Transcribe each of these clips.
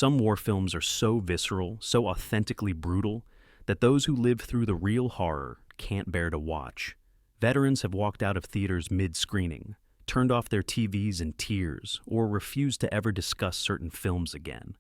Some war films are so visceral, so authentically brutal, that those who live through the real horror can't bear to watch. Veterans have walked out of theaters mid-screening, turned off their TVs in tears, or refused to ever discuss certain films again.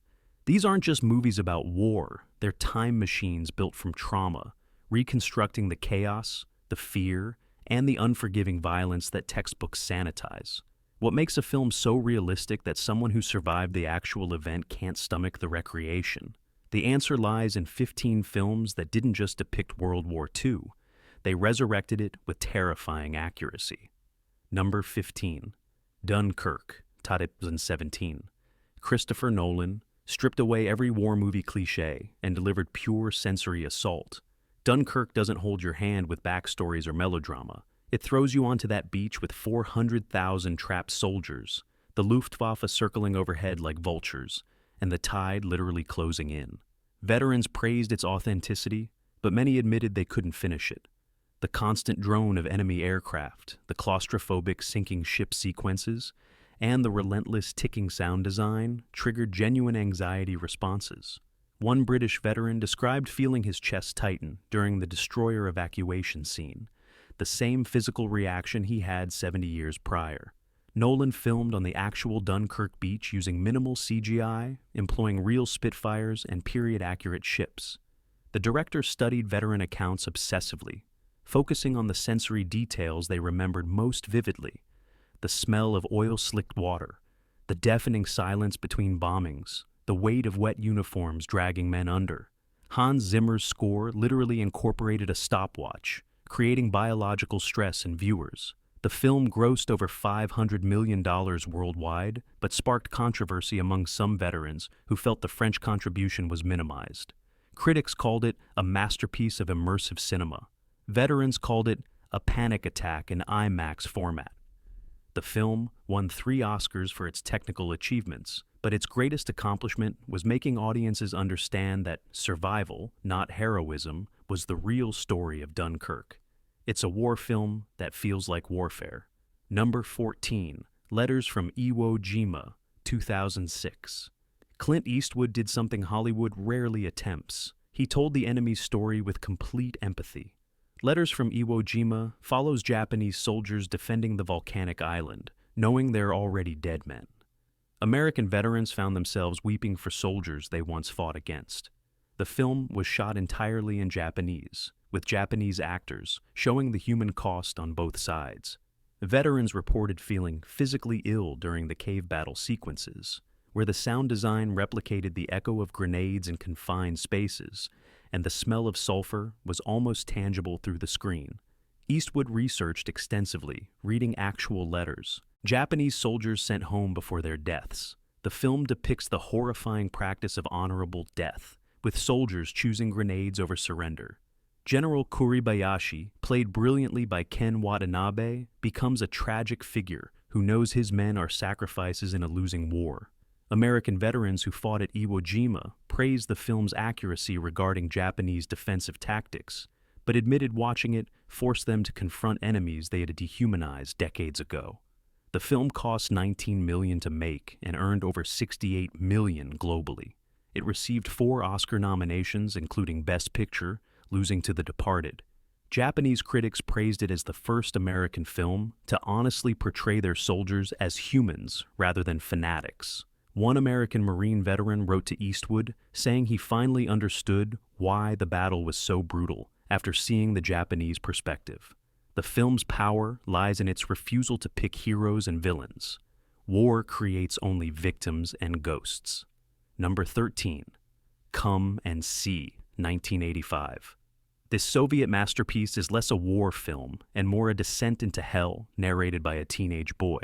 These aren't just movies about war, they're time machines built from trauma, reconstructing the chaos, the fear, and the unforgiving violence that textbooks sanitize. What makes a film so realistic that someone who survived the actual event can't stomach the recreation? The answer lies in 15 films that didn't just depict World War II, they resurrected it with terrifying accuracy. Number 15. Dunkirk, 2017. Christopher Nolan stripped away every war movie cliché and delivered pure sensory assault. Dunkirk doesn't hold your hand with backstories or melodrama. It throws you onto that beach with 400,000 trapped soldiers, the Luftwaffe circling overhead like vultures, and the tide literally closing in. Veterans praised its authenticity, but many admitted they couldn't finish it. The constant drone of enemy aircraft, the claustrophobic sinking ship sequences, and the relentless ticking sound design triggered genuine anxiety responses. One British veteran described feeling his chest tighten during the destroyer evacuation scene, the same physical reaction he had 70 years prior. Nolan filmed on the actual Dunkirk beach using minimal CGI, employing real Spitfires and period-accurate ships. The director studied veteran accounts obsessively, focusing on the sensory details they remembered most vividly: the smell of oil-slicked water, the deafening silence between bombings, the weight of wet uniforms dragging men under. Hans Zimmer's score literally incorporated a stopwatch, creating biological stress in viewers. The film grossed over $500 million worldwide, but sparked controversy among some veterans who felt the French contribution was minimized. Critics called it a masterpiece of immersive cinema. Veterans called it a panic attack in IMAX format. The film won 3 Oscars for its technical achievements, but its greatest accomplishment was making audiences understand that survival, not heroism, was the real story of Dunkirk. It's a war film that feels like warfare. Number 14. Letters from Iwo Jima, 2006. Clint Eastwood did something Hollywood rarely attempts. He told the enemy's story with complete empathy. Letters from Iwo Jima follows Japanese soldiers defending the volcanic island, knowing they're already dead men. American veterans found themselves weeping for soldiers they once fought against. The film was shot entirely in Japanese, with Japanese actors showing the human cost on both sides. Veterans reported feeling physically ill during the cave battle sequences, where the sound design replicated the echo of grenades in confined spaces, and the smell of sulfur was almost tangible through the screen. Eastwood researched extensively, reading actual letters. Japanese soldiers sent home before their deaths. The film depicts the horrifying practice of honorable death, with soldiers choosing grenades over surrender. General Kuribayashi, played brilliantly by Ken Watanabe, becomes a tragic figure who knows his men are sacrifices in a losing war. American veterans who fought at Iwo Jima praised the film's accuracy regarding Japanese defensive tactics, but admitted watching it forced them to confront enemies they had dehumanized decades ago. The film cost $19 million to make and earned over $68 million globally. It received 4 Oscar nominations, including Best Picture, losing to The Departed. Japanese critics praised it as the first American film to honestly portray their soldiers as humans rather than fanatics. One American Marine veteran wrote to Eastwood, saying he finally understood why the battle was so brutal after seeing the Japanese perspective. The film's power lies in its refusal to pick heroes and villains. War creates only victims and ghosts. Number 13. Come and See, 1985. This Soviet masterpiece is less a war film and more a descent into hell narrated by a teenage boy.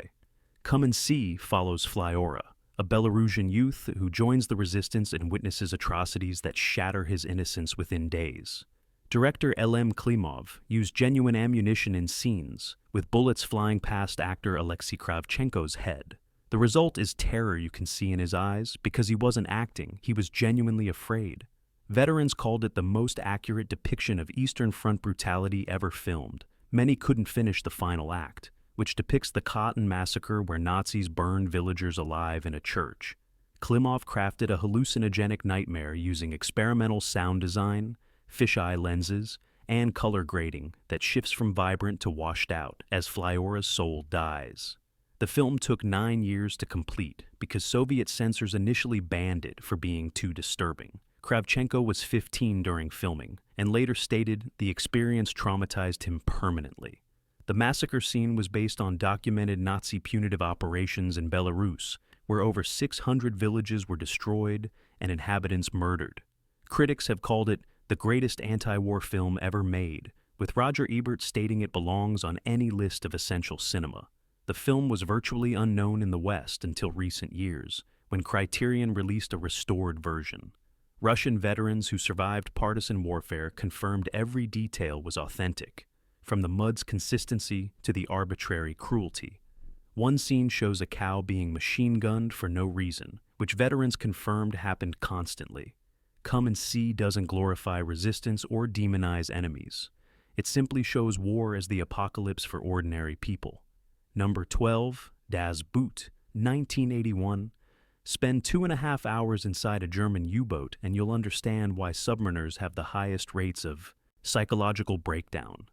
Come and See follows Flyora, a Belarusian youth who joins the resistance and witnesses atrocities that shatter his innocence within days. Director L.M. Klimov used genuine ammunition in scenes, with bullets flying past actor Alexei Kravchenko's head. The result is terror you can see in his eyes because he wasn't acting, he was genuinely afraid. Veterans called it the most accurate depiction of Eastern Front brutality ever filmed. Many couldn't finish the final act, which depicts the Cotton Massacre where Nazis burned villagers alive in a church. Klimov crafted a hallucinogenic nightmare using experimental sound design, fisheye lenses, and color grading that shifts from vibrant to washed out as Flyora's soul dies. The film took 9 years to complete because Soviet censors initially banned it for being too disturbing. Kravchenko was 15 during filming and later stated the experience traumatized him permanently. The massacre scene was based on documented Nazi punitive operations in Belarus, where over 600 villages were destroyed and inhabitants murdered. Critics have called it the greatest anti-war film ever made, with Roger Ebert stating it belongs on any list of essential cinema. The film was virtually unknown in the West until recent years, when Criterion released a restored version. Russian veterans who survived partisan warfare confirmed every detail was authentic, from the mud's consistency to the arbitrary cruelty. One scene shows a cow being machine-gunned for no reason, which veterans confirmed happened constantly. Come and See doesn't glorify resistance or demonize enemies. It simply shows war as the apocalypse for ordinary people. Number 12, Das Boot, 1981. Spend 2.5 hours inside a German U-boat and you'll understand why submariners have the highest rates of psychological breakdown.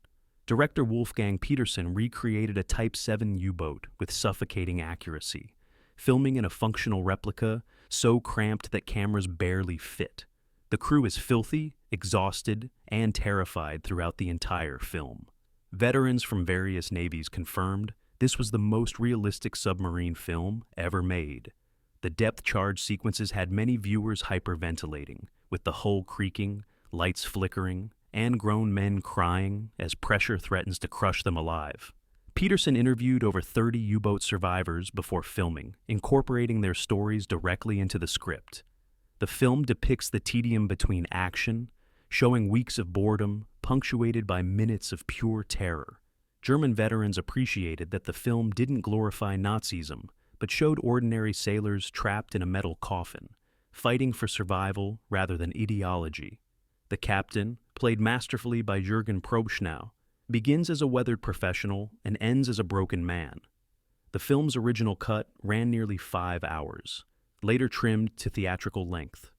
Director Wolfgang Petersen recreated a Type 7 U-boat with suffocating accuracy, filming in a functional replica so cramped that cameras barely fit. The crew is filthy, exhausted, and terrified throughout the entire film. Veterans from various navies confirmed this was the most realistic submarine film ever made. The depth charge sequences had many viewers hyperventilating, with the hull creaking, lights flickering, and grown men crying as pressure threatens to crush them alive. Petersen interviewed over 30 U-boat survivors before filming, incorporating their stories directly into the script. The film depicts the tedium between action, showing weeks of boredom, punctuated by minutes of pure terror. German veterans appreciated that the film didn't glorify Nazism, but showed ordinary sailors trapped in a metal coffin, fighting for survival rather than ideology. The captain, played masterfully by Jürgen Probschnau, begins as a weathered professional and ends as a broken man. The film's original cut ran nearly 5 hours, later trimmed to theatrical length.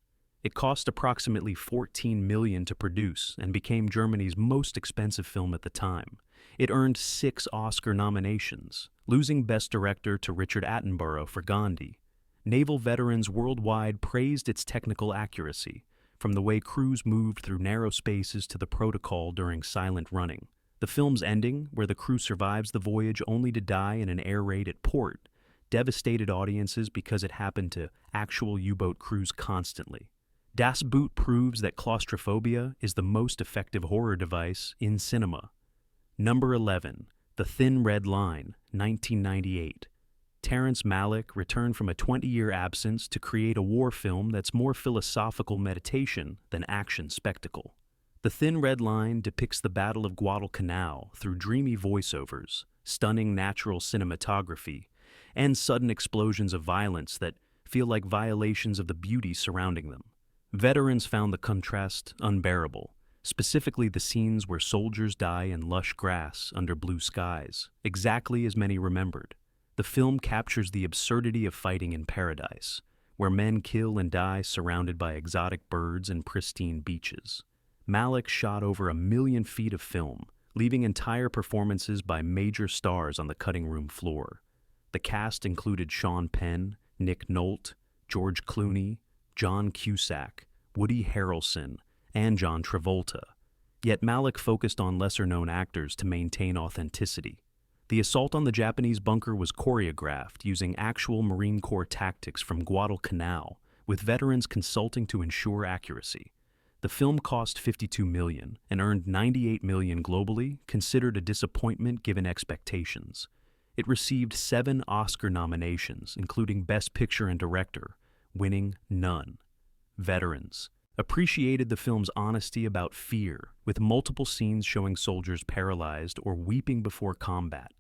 It cost approximately $14 million to produce and became Germany's most expensive film at the time. It earned 6 Oscar nominations, losing Best Director to Richard Attenborough for Gandhi. Naval veterans worldwide praised its technical accuracy, from the way crews moved through narrow spaces to the protocol during silent running. The film's ending, where the crew survives the voyage only to die in an air raid at port, devastated audiences because it happened to actual U-boat crews constantly. Das Boot proves that claustrophobia is the most effective horror device in cinema. Number 11, The Thin Red Line, 1998. Terrence Malick returned from a 20-year absence to create a war film that's more philosophical meditation than action spectacle. The Thin Red Line depicts the Battle of Guadalcanal through dreamy voiceovers, stunning natural cinematography, and sudden explosions of violence that feel like violations of the beauty surrounding them. Veterans found the contrast unbearable, specifically the scenes where soldiers die in lush grass under blue skies, exactly as many remembered. The film captures the absurdity of fighting in paradise, where men kill and die surrounded by exotic birds and pristine beaches. Malick shot over 1 million feet of film, leaving entire performances by major stars on the cutting room floor. The cast included Sean Penn, Nick Nolte, George Clooney, John Cusack, Woody Harrelson, and John Travolta. Yet Malick focused on lesser-known actors to maintain authenticity. The assault on the Japanese bunker was choreographed using actual Marine Corps tactics from Guadalcanal, with veterans consulting to ensure accuracy. The film cost $52 million and earned $98 million globally, considered a disappointment given expectations. It received 7 Oscar nominations, including Best Picture and Director, winning none. Veterans appreciated the film's honesty about fear, with multiple scenes showing soldiers paralyzed or weeping before combat.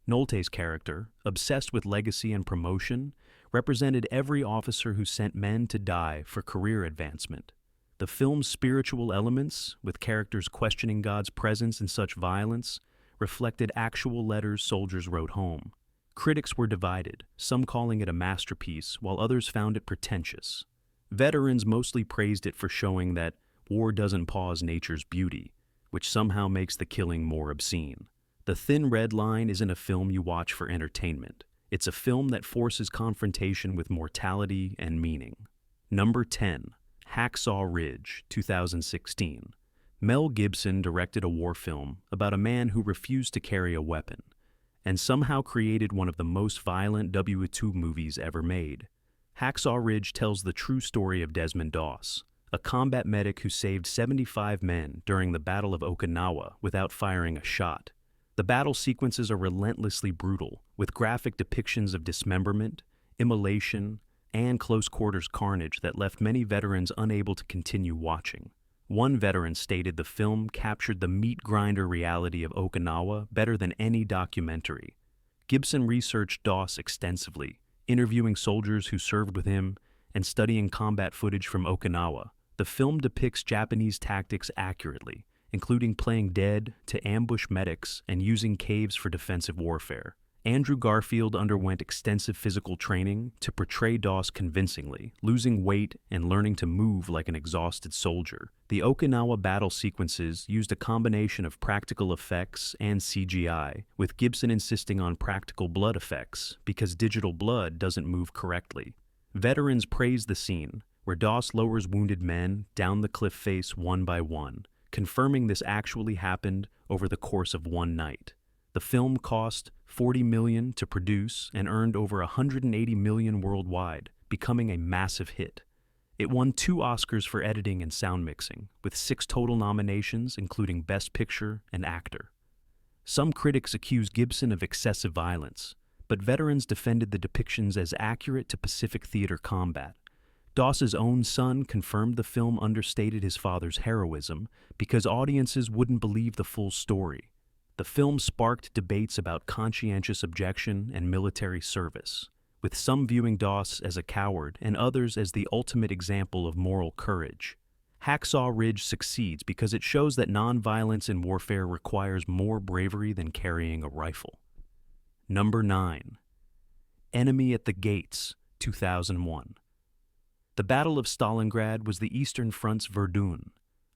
Nolte's character, obsessed with legacy and promotion, represented every officer who sent men to die for career advancement. The film's spiritual elements, with characters questioning God's presence in such violence, reflected actual letters soldiers wrote home. Critics were divided, some calling it a masterpiece, while others found it pretentious. Veterans mostly praised it for showing that war doesn't pause nature's beauty, which somehow makes the killing more obscene. The Thin Red Line isn't a film you watch for entertainment. It's a film that forces confrontation with mortality and meaning. Number 10. Hacksaw Ridge, 2016. Mel Gibson directed a war film about a man who refused to carry a weapon, and somehow created one of the most violent W2 movies ever made. Hacksaw Ridge tells the true story of Desmond Doss, a combat medic who saved 75 men during the Battle of Okinawa without firing a shot. The battle sequences are relentlessly brutal, with graphic depictions of dismemberment, immolation, and close-quarters carnage that left many veterans unable to continue watching. One veteran stated the film captured the meat-grinder reality of Okinawa better than any documentary. Gibson researched Doss extensively, interviewing soldiers who served with him and studying combat footage from Okinawa. The film depicts Japanese tactics accurately, including playing dead to ambush medics and using caves for defensive warfare. Andrew Garfield underwent extensive physical training to portray Doss convincingly, losing weight and learning to move like an exhausted soldier. The Okinawa battle sequences used a combination of practical effects and CGI, with Gibson insisting on practical blood effects because digital blood doesn't move correctly. Veterans praised the scene, where Doss lowers wounded men down the cliff face one by one, confirming this actually happened over the course of one night. The film cost $40 million to produce and earned over $180 million worldwide, becoming a massive hit. It won 2 Oscars for editing and sound mixing, with 6 total nominations, including Best Picture and Actor. Some critics accuse Gibson of excessive violence, but veterans defended the depictions as accurate to Pacific Theater combat. Doss's own son confirmed the film understated his father's heroism because audiences wouldn't believe the full story. The film sparked debates about conscientious objection and military service, with some viewing Doss as a coward and others as the ultimate example of moral courage. Hacksaw Ridge succeeds because it shows that nonviolence in warfare requires more bravery than carrying a rifle. Number 9. Enemy at the Gates, 2001. The Battle of Stalingrad was the Eastern Front's Verdun,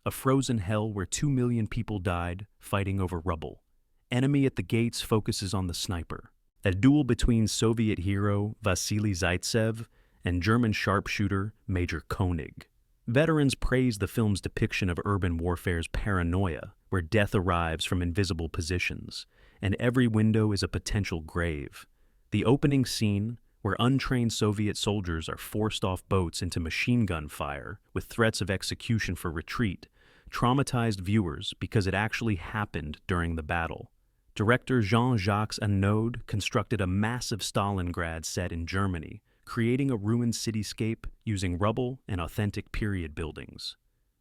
a frozen hell where 2 million people died fighting over rubble. Enemy at the Gates focuses on the sniper, a duel between Soviet hero Vasily Zaitsev and German sharpshooter Major Koenig. Veterans praised the film's depiction of urban warfare's paranoia, where death arrives from invisible positions, and every window is a potential grave. The opening scene, where untrained Soviet soldiers are forced off boats into machine gun fire with threats of execution for retreat, traumatized viewers because it actually happened during the battle. Director Jean-Jacques Annaud constructed a massive Stalingrad set in Germany, creating a ruined cityscape using rubble and authentic period buildings.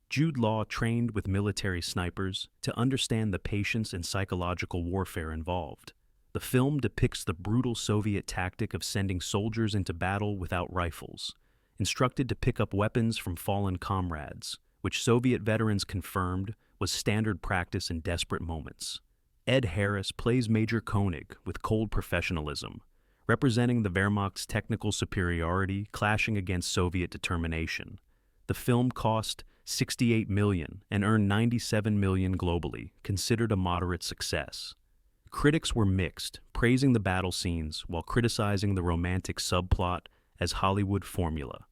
Jude Law trained with military snipers to understand the patience and psychological warfare involved. The film depicts the brutal Soviet tactic of sending soldiers into battle without rifles, instructed to pick up weapons from fallen comrades, which Soviet veterans confirmed was standard practice in desperate moments. Ed Harris plays Major Koenig with cold professionalism, representing the Wehrmacht's technical superiority clashing against Soviet determination. The film cost $68 million and earned $97 million globally, considered a moderate success. Critics were mixed, praising the battle scenes while criticizing the romantic subplot as Hollywood formula.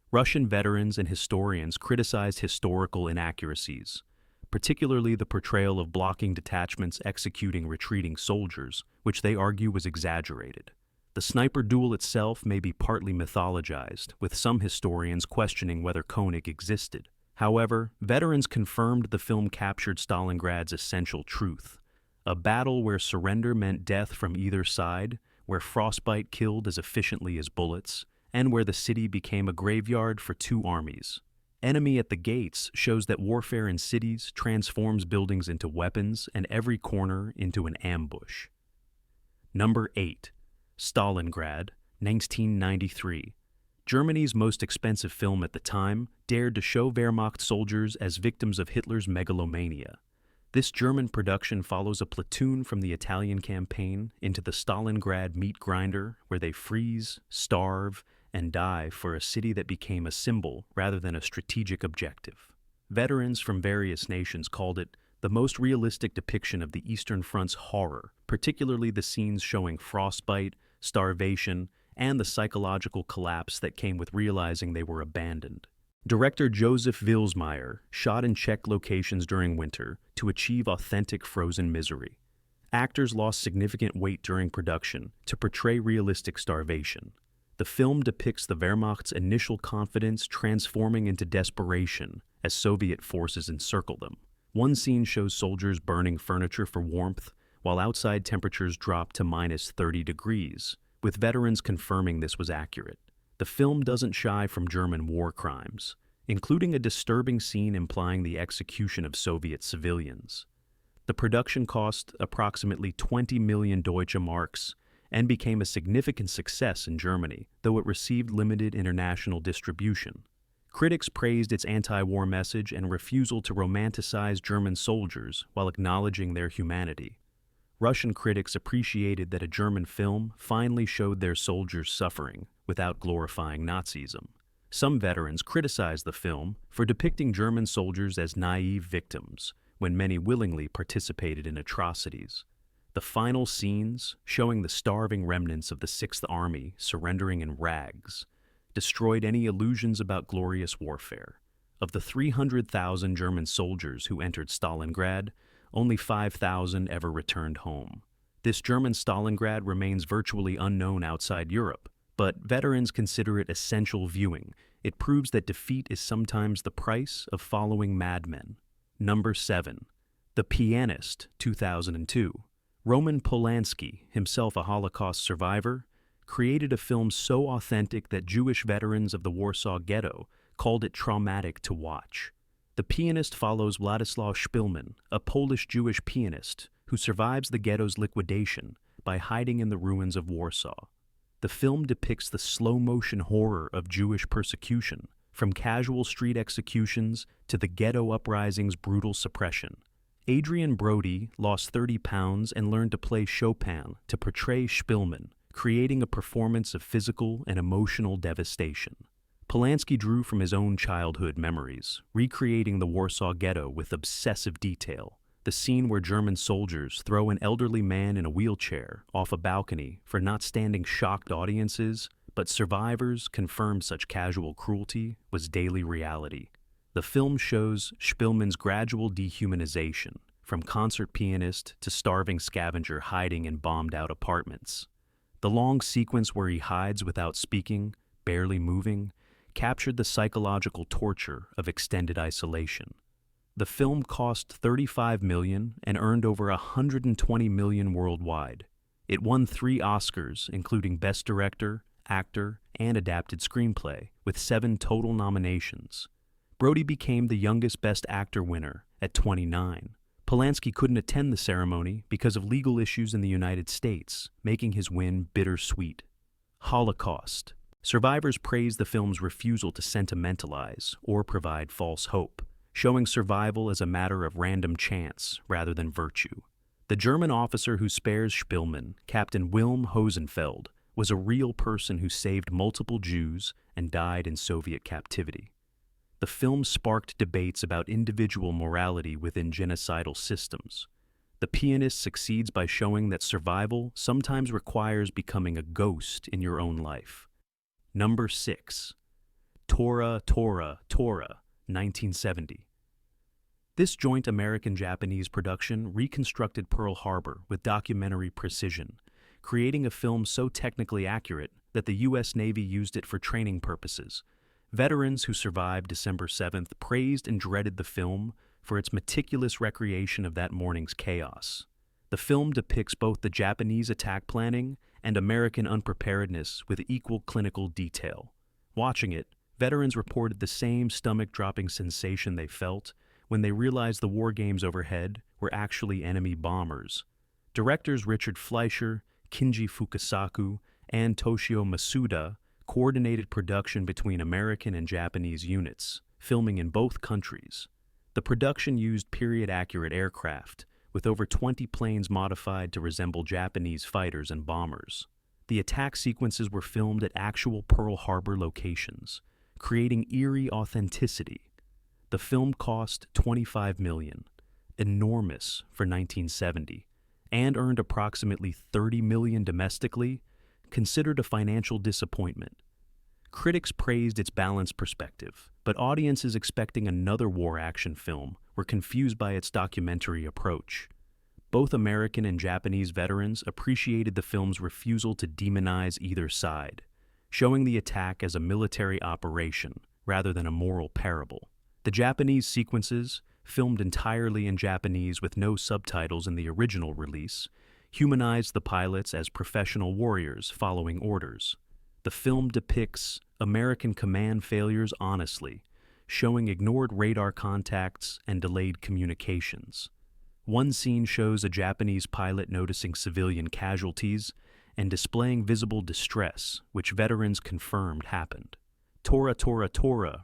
Russian veterans and historians criticized historical inaccuracies, particularly the portrayal of blocking detachments executing retreating soldiers, which they argue was exaggerated. The sniper duel itself may be partly mythologized, with some historians questioning whether Koenig existed. However, veterans confirmed the film captured Stalingrad's essential truth: a battle where surrender meant death from either side, where frostbite killed as efficiently as bullets, and where the city became a graveyard for 2 armies. Enemy at the Gates shows that warfare in cities transforms buildings into weapons and every corner into an ambush. Number 8. Stalingrad, 1993. Germany's most expensive film at the time dared to show Wehrmacht soldiers as victims of Hitler's megalomania. This German production follows a platoon from the Italian campaign into the Stalingrad meat grinder, where they freeze, starve, and die for a city that became a symbol rather than a strategic objective. Veterans from various nations called it the most realistic depiction of the Eastern Front's horror, particularly the scenes showing frostbite, starvation, and the psychological collapse that came with realizing they were abandoned. Director Joseph Vilsmeyer shot in Czech locations during winter to achieve authentic frozen misery. Actors lost significant weight during production to portray realistic starvation. The film depicts the Wehrmacht's initial confidence transforming into desperation as Soviet forces encircle them. One scene shows soldiers burning furniture for warmth, while outside temperatures drop to minus 30 degrees, with veterans confirming this was accurate. The film doesn't shy from German war crimes, including a disturbing scene implying the execution of Soviet civilians. The production cost approximately 20 million Deutsche Marks and became a significant success in Germany, though it received limited international distribution. Critics praised its anti-war message and refusal to romanticize German soldiers while acknowledging their humanity. Russian critics appreciated that a German film finally showed their soldiers suffering without glorifying Nazism. Some veterans criticized the film for depicting German soldiers as naive victims, when many willingly participated in atrocities. The final scenes, showing the starving remnants of the Sixth Army surrendering in rags, destroyed any illusions about glorious warfare. Of the 300,000 German soldiers who entered Stalingrad, only 5,000 ever returned home. This German Stalingrad remains virtually unknown outside Europe, but veterans consider it essential viewing. It proves that defeat is sometimes the price of following madmen. Number 7. The Pianist, 2002. Roman Polanski, himself a Holocaust survivor, created a film so authentic that Jewish veterans of the Warsaw Ghetto called it traumatic to watch. The Pianist follows Władysław Szpilman, a Polish-Jewish pianist who survives the ghetto's liquidation by hiding in the ruins of Warsaw. The film depicts the slow-motion horror of Jewish persecution, from casual street executions to the ghetto uprising's brutal suppression. Adrian Brody lost 30 pounds and learned to play Chopin to portray Szpilman, creating a performance of physical and emotional devastation. Polanski drew from his own childhood memories, recreating the Warsaw Ghetto with obsessive detail. The scene where German soldiers throw an elderly man in a wheelchair off a balcony for not standing shocked audiences, but survivors confirmed such casual cruelty was daily reality. The film shows Szpilman's gradual dehumanization, from concert pianist to starving scavenger hiding in bombed-out apartments. The long sequence where he hides without speaking, barely moving, captured the psychological torture of extended isolation. The film cost $35 million and earned over $120 million worldwide. It won 3 Oscars, including Best Director, Actor, and Adapted Screenplay, with 7 total nominations. Brody became the youngest Best Actor winner at 29. Polanski couldn't attend the ceremony because of legal issues in the United States, making his win bittersweet. Holocaust. Survivors praised the film's refusal to sentimentalize or provide false hope, showing survival as a matter of random chance rather than virtue. The German officer who spares Szpilman, Captain Wilm Hosenfeld, was a real person who saved multiple Jews and died in Soviet captivity. The film sparked debates about individual morality within genocidal systems. The Pianist succeeds by showing that survival sometimes requires becoming a ghost in your own life. Number 6. Tora, 1970. This joint American-Japanese production reconstructed Pearl Harbor with documentary precision, creating a film so technically accurate that the U.S. Navy used it for training purposes. Veterans who survived December 7th praised and dreaded the film for its meticulous recreation of that morning's chaos. The film depicts both the Japanese attack planning and American unpreparedness with equal clinical detail. Watching it, veterans reported the same stomach-dropping sensation they felt when they realized the war games overhead were actually enemy bombers. Directors Richard Fleischer, Kinji Fukasaku, and Toshio Masuda coordinated production between American and Japanese units, filming in both countries. The production used period-accurate aircraft, with over 20 planes modified to resemble Japanese fighters and bombers. The attack sequences were filmed at actual Pearl Harbor locations, creating eerie authenticity. The film cost $25 million, enormous for 1970, and earned approximately $30 million domestically, considered a financial disappointment. Critics praised its balanced perspective, but audiences expecting another war action film were confused by its documentary approach. Both American and Japanese veterans appreciated the film's refusal to demonize either side, showing the attack as a military operation rather than a moral parable. The Japanese sequences, filmed entirely in Japanese with no subtitles in the original release, humanized the pilots as professional warriors following orders. The film depicts American command failures honestly, showing ignored radar contacts and delayed communications. One scene shows a Japanese pilot noticing civilian casualties and displaying visible distress, which veterans confirmed happened. Tora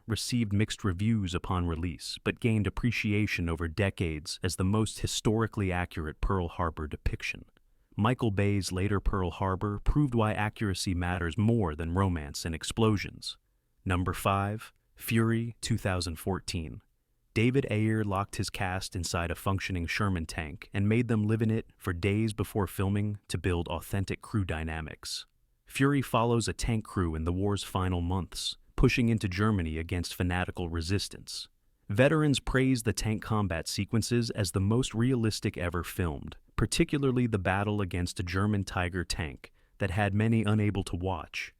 received mixed reviews upon release, but gained appreciation over decades as the most historically accurate Pearl Harbor depiction. Michael Bay's later Pearl Harbor proved why accuracy matters more than romance and explosions. Number 5, Fury, 2014. David Ayer locked his cast inside a functioning Sherman tank and made them live in it for days before filming to build authentic crew dynamics. Fury follows a tank crew in the war's final months, pushing into Germany against fanatical resistance. Veterans praised the tank combat sequences as the most realistic ever filmed, particularly the battle against a German Tiger tank that had many unable to watch.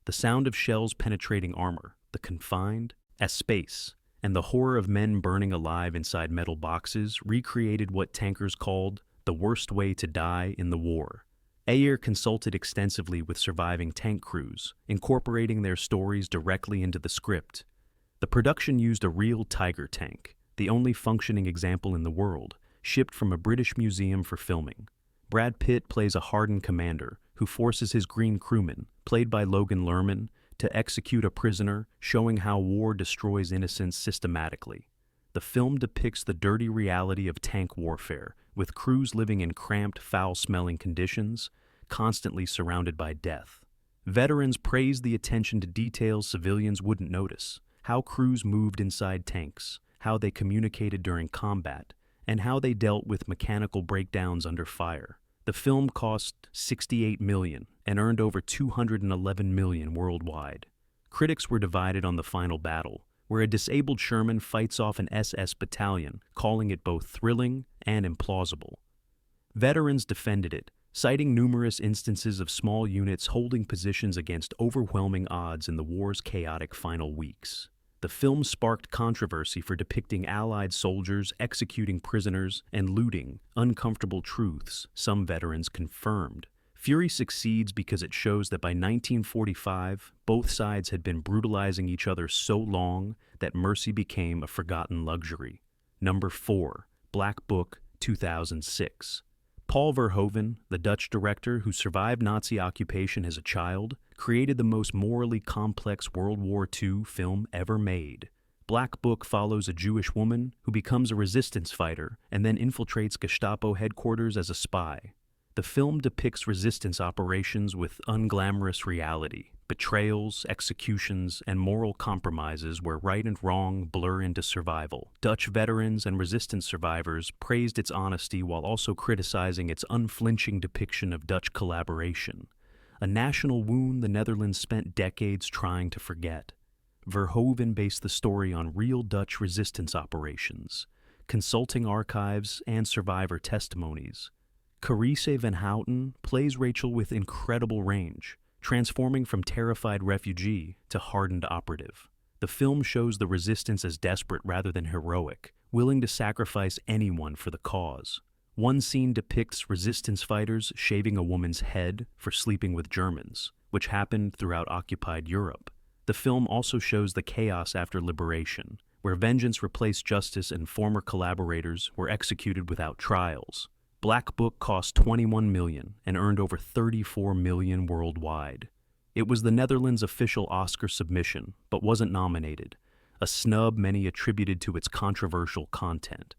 The sound of shells penetrating armor, the confined as space, and the horror of men burning alive inside metal boxes recreated what tankers called the worst way to die in the war. Ayer consulted extensively with surviving tank crews, incorporating their stories directly into the script. The production used a real Tiger tank, the only functioning example in the world, shipped from a British museum for filming. Brad Pitt plays a hardened commander who forces his green crewman, played by Logan Lerman, to execute a prisoner, showing how war destroys innocents systematically. The film depicts the dirty reality of tank warfare, with crews living in cramped, foul-smelling conditions, constantly surrounded by death. Veterans praised the attention to details civilians wouldn't notice, how crews moved inside tanks, how they communicated during combat, and how they dealt with mechanical breakdowns under fire. The film cost $68 million and earned over $211 million worldwide. Critics were divided on the final battle, where a disabled Sherman fights off an SS battalion, calling it both thrilling and implausible. Veterans defended it, citing numerous instances of small units holding positions against overwhelming odds in the war's chaotic final weeks. The film sparked controversy for depicting Allied soldiers executing prisoners and looting uncomfortable truths some veterans confirmed. Fury succeeds because it shows that by 1945, both sides had been brutalizing each other so long that mercy became a forgotten luxury. Number 4, Black Book, 2006. Paul Verhoeven, the Dutch director who survived Nazi occupation as a child, created the most morally complex World War II film ever made. Black Book follows a Jewish woman who becomes a resistance fighter and then infiltrates Gestapo headquarters as a spy. The film depicts resistance operations with unglamorous reality, betrayals, executions, and moral compromises where right and wrong blur into survival. Dutch veterans and resistance survivors praised its honesty while also criticizing its unflinching depiction of Dutch collaboration, a national wound the Netherlands spent decades trying to forget. Verhoeven based the story on real Dutch resistance operations, consulting archives and survivor testimonies. Carice Van Houten plays Rachel with incredible range, transforming from terrified refugee to hardened operative. The film shows the resistance as desperate rather than heroic, willing to sacrifice anyone for the cause. One scene depicts resistance fighters shaving a woman's head for sleeping with Germans, which happened throughout occupied Europe. The film also shows the chaos after liberation, where vengeance replaced justice and former collaborators were executed without trials. Black Book cost $21 million and earned over $34 million worldwide. It was the Netherlands' official Oscar submission, but wasn't nominated, a snub many attributed to its controversial content.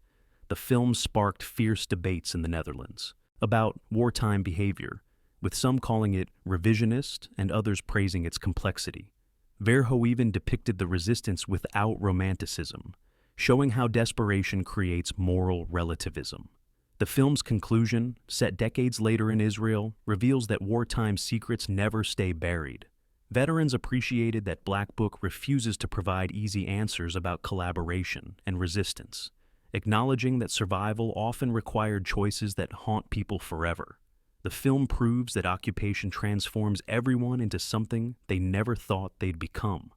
The film sparked fierce debates in the Netherlands about wartime behavior, with some calling it revisionist and others praising its complexity. Verhoeven depicted the resistance without romanticism, showing how desperation creates moral relativism. The film's conclusion, set decades later in Israel, reveals that wartime secrets never stay buried. Veterans appreciated that Black Book refuses to provide easy answers about collaboration and resistance, acknowledging that survival often required choices that haunt people forever. The film proves that occupation transforms everyone into something they never thought they'd become.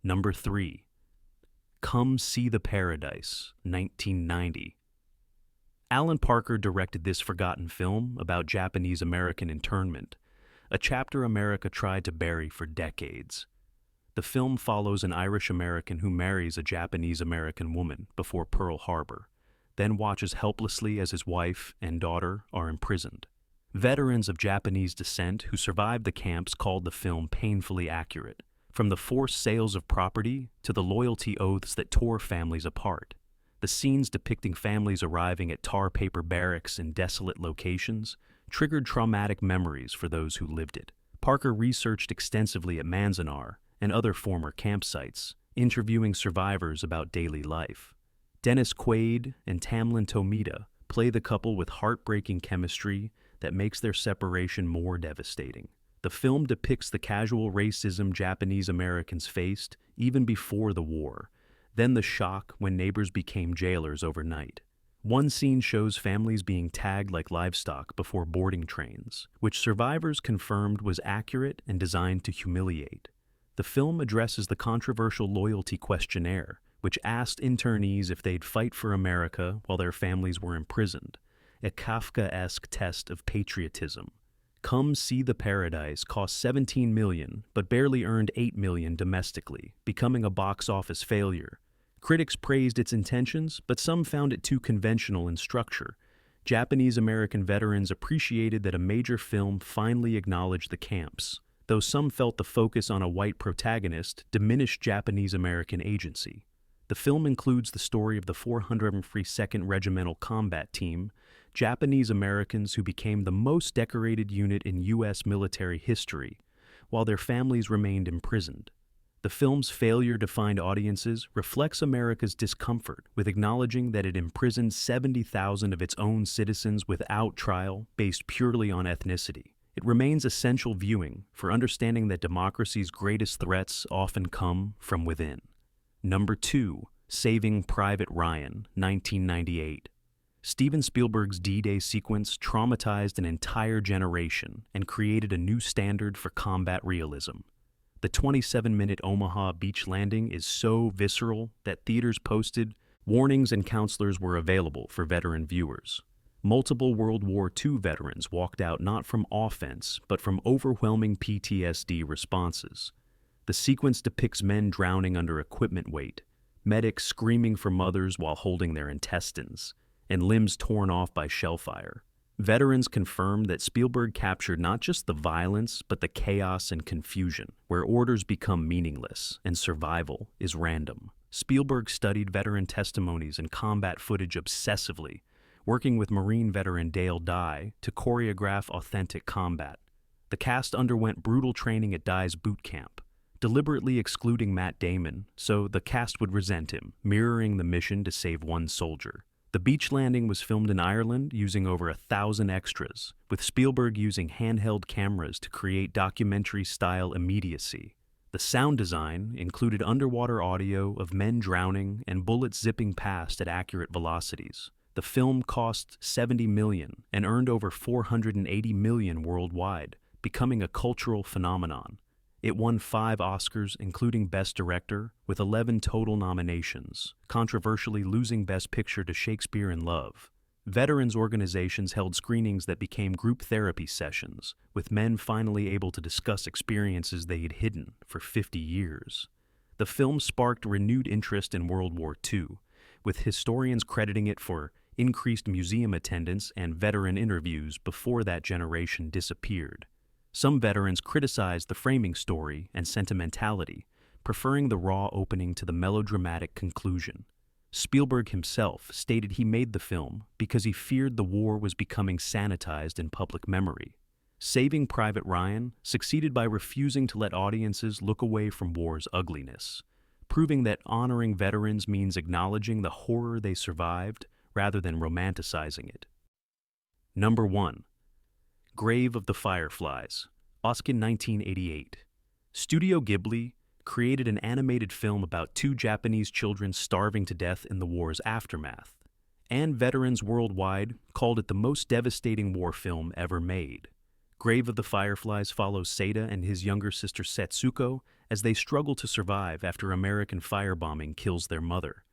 Number 3. Come See the Paradise, 1990. Alan Parker directed this forgotten film about Japanese-American internment, a chapter America tried to bury for decades. The film follows an Irish-American who marries a Japanese-American woman before Pearl Harbor, then watches helplessly as his wife and daughter are imprisoned. Veterans of Japanese descent who survived the camps called the film painfully accurate, from the forced sales of property to the loyalty oaths that tore families apart. The scenes depicting families arriving at tar paper barracks in desolate locations triggered traumatic memories for those who lived it. Parker researched extensively at Manzanar and other former campsites, interviewing survivors about daily life. Dennis Quaid and Tamlin Tomita play the couple with heartbreaking chemistry that makes their separation more devastating. The film depicts the casual racism Japanese Americans faced even before the war, then the shock when neighbors became jailers overnight. One scene shows families being tagged like livestock before boarding trains, which survivors confirmed was accurate and designed to humiliate. The film addresses the controversial loyalty questionnaire, which asked internees if they'd fight for America while their families were imprisoned, a Kafkaesque test of patriotism. Come See the Paradise cost $17 million, but barely earned $8 million domestically, becoming a box office failure. Critics praised its intentions, but some found it too conventional in structure. Japanese-American veterans appreciated that a major film finally acknowledged the camps, though some felt the focus on a white protagonist diminished Japanese-American agency. The film includes the story of the 402nd Regimental Combat Team, Japanese Americans who became the most decorated unit in U.S. military history, while their families remained imprisoned. The film's failure to find audiences reflects America's discomfort with acknowledging that it imprisoned 70,000 of its own citizens without trial based purely on ethnicity. It remains essential viewing for understanding that democracy's greatest threats often come from within. Number 2. Saving Private Ryan, 1998. Steven Spielberg's D-Day sequence traumatized an entire generation and created a new standard for combat realism. The 27-minute Omaha beach landing is so visceral that theaters posted warnings and counselors were available for veteran viewers. Multiple World War II veterans walked out not from offense, but from overwhelming PTSD responses. The sequence depicts men drowning under equipment weight, medics screaming for mothers while holding their intestines, and limbs torn off by shellfire. Veterans confirmed that Spielberg captured not just the violence, but the chaos and confusion, where orders become meaningless and survival is random. Spielberg studied veteran testimonies and combat footage obsessively, working with Marine veteran Dale Dye to choreograph authentic combat. The cast underwent brutal training at Dye's boot camp, deliberately excluding Matt Damon so the cast would resent him, mirroring the mission to save one soldier. The beach landing was filmed in Ireland using over 1,000 extras, with Spielberg using handheld cameras to create documentary-style immediacy. The sound design included underwater audio of men drowning and bullets zipping past at accurate velocities. The film cost $70 million and earned over $480 million worldwide, becoming a cultural phenomenon. It won 5 Oscars, including Best Director, with 11 total nominations, controversially losing Best Picture to Shakespeare in Love. Veterans organizations held screenings that became group therapy sessions, with men finally able to discuss experiences they had hidden for 50 years. The film sparked renewed interest in World War II, with historians crediting it for increased museum attendance and veteran interviews before that generation disappeared. Some veterans criticized the framing story and sentimentality, preferring the raw opening to the melodramatic conclusion. Spielberg himself stated he made the film because he feared the war was becoming sanitized in public memory. Saving Private Ryan succeeded by refusing to let audiences look away from war's ugliness, proving that honoring veterans means acknowledging the horror they survived rather than romanticizing it. Number 1. Grave of the Fireflies, Oscar 1988. Studio Ghibli created an animated film about two Japanese children starving to death in the war's aftermath, and veterans worldwide called it the most devastating war film ever made. Grave of the Fireflies follows Seita and his younger sister Setsuko as they struggle to survive after American firebombing kills their mother.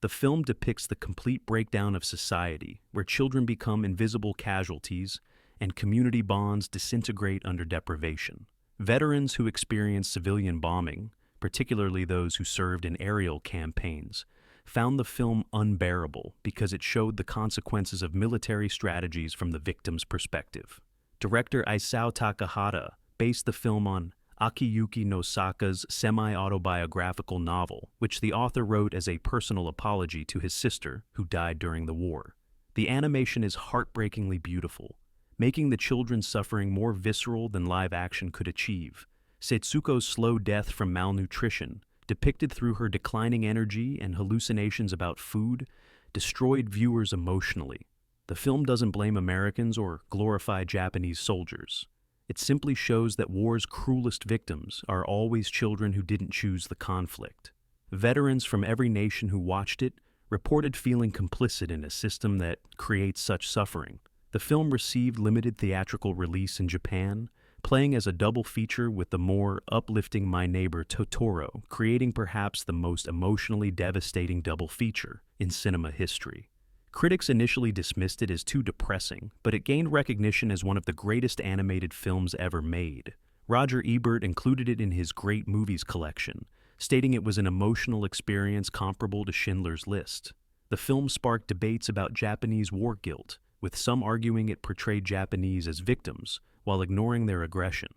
The film depicts the complete breakdown of society, where children become invisible casualties and community bonds disintegrate under deprivation. Veterans who experience civilian bombing, particularly those who served in aerial campaigns, found the film unbearable because it showed the consequences of military strategies from the victim's perspective. Director Isao Takahata based the film on Akiyuki Nosaka's semi-autobiographical novel, which the author wrote as a personal apology to his sister, who died during the war. The animation is heartbreakingly beautiful, making the children's suffering more visceral than live action could achieve. Setsuko's slow death from malnutrition, depicted through her declining energy and hallucinations about food, destroyed viewers emotionally. The film doesn't blame Americans or glorify Japanese soldiers. It simply shows that war's cruelest victims are always children who didn't choose the conflict. Veterans from every nation who watched it reported feeling complicit in a system that creates such suffering. The film received limited theatrical release in Japan, playing as a double feature with the more uplifting My Neighbor Totoro, creating perhaps the most emotionally devastating double feature in cinema history. Critics initially dismissed it as too depressing, but it gained recognition as one of the greatest animated films ever made. Roger Ebert included it in his Great Movies collection, stating it was an emotional experience comparable to Schindler's List. The film sparked debates about Japanese war guilt, with some arguing it portrayed Japanese as victims while ignoring their aggression.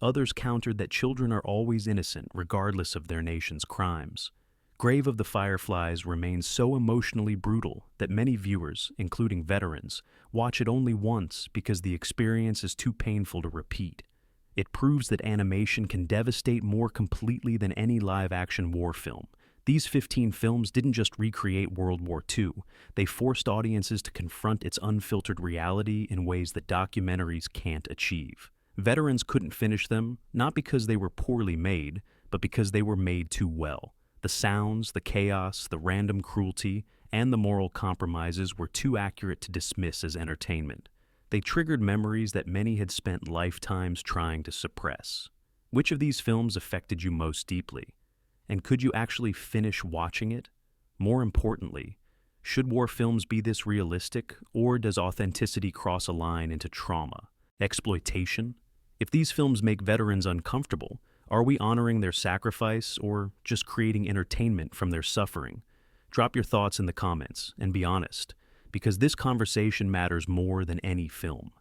Others countered that children are always innocent regardless of their nation's crimes. Grave of the Fireflies remains so emotionally brutal that many viewers, including veterans, watch it only once because the experience is too painful to repeat. It proves that animation can devastate more completely than any live-action war film. These 15 films didn't just recreate World War II, they forced audiences to confront its unfiltered reality in ways that documentaries can't achieve. Veterans couldn't finish them, not because they were poorly made, but because they were made too well. The sounds, the chaos, the random cruelty, and the moral compromises were too accurate to dismiss as entertainment. They triggered memories that many had spent lifetimes trying to suppress. Which of these films affected you most deeply? And could you actually finish watching it? More importantly, should war films be this realistic, or does authenticity cross a line into trauma, exploitation? If these films make veterans uncomfortable, are we honoring their sacrifice or just creating entertainment from their suffering? Drop your thoughts in the comments and be honest, because this conversation matters more than any film.